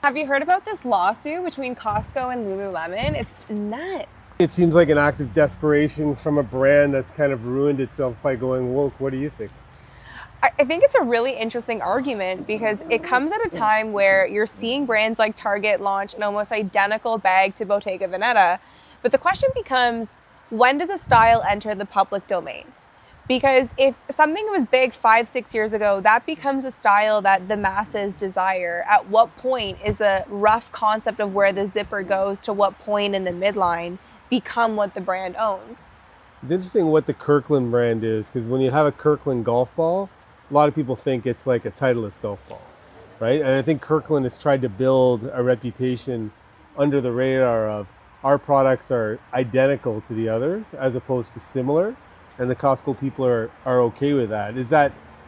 Have you heard about this lawsuit between Costco and Lululemon? It's nuts. It seems like an act of desperation from a brand that's kind of ruined itself by going woke. What do you think? I think it's a really interesting argument because it comes at a time where you're seeing brands like Target launch an almost identical bag to Bottega Veneta. But the question becomes, when does a style enter the public domain? Because if something was big 5-6 years ago, that becomes a style that the masses desire. At what point is the rough concept of where the zipper goes to what point in the midline become what the brand owns? It's interesting what the Kirkland brand is, because when you have a Kirkland golf ball, a lot of people think it's like a Titleist golf ball, right? And I think Kirkland has tried to build a reputation under the radar of our products are identical to the others as opposed to similar. And the Costco people are okay with that.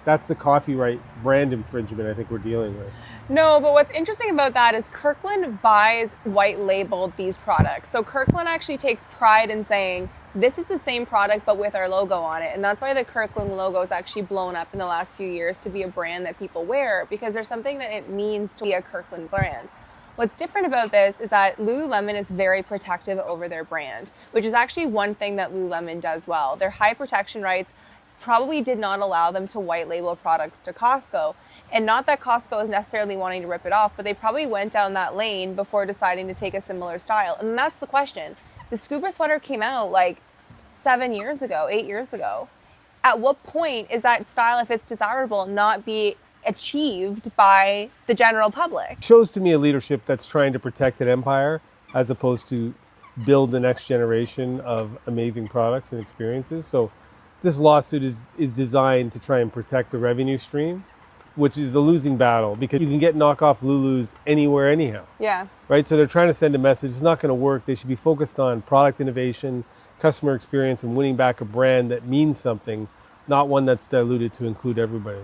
That's the copyright brand infringement I think we're dealing with. No, but what's interesting about that is Kirkland buys white labeled these products. So Kirkland actually takes pride in saying, this is the same product but with our logo on it. And that's why the Kirkland logo is actually blown up in the last few years to be a brand that people wear, because there's something that it means to be a Kirkland brand. What's different about this is that Lululemon is very protective over their brand, which is actually one thing that Lululemon does well. Their high protection rights probably did not allow them to white label products to Costco. And not that Costco is necessarily wanting to rip it off, but they probably went down that lane before deciding to take a similar style. And that's the question. The scuba sweater came out like 7 years ago, 8 years ago. At what point is that style, if it's desirable, not be achieved by the general public? It shows to me a leadership that's trying to protect an empire as opposed to build the next generation of amazing products and experiences. So this lawsuit is designed to try and protect the revenue stream, which is a losing battle because you can get knockoff Lulus anywhere, anyhow. Yeah. Right? So they're trying to send a message. It's not going to work. They should be focused on product innovation, customer experience, and winning back a brand that means something, not one that's diluted to include everybody.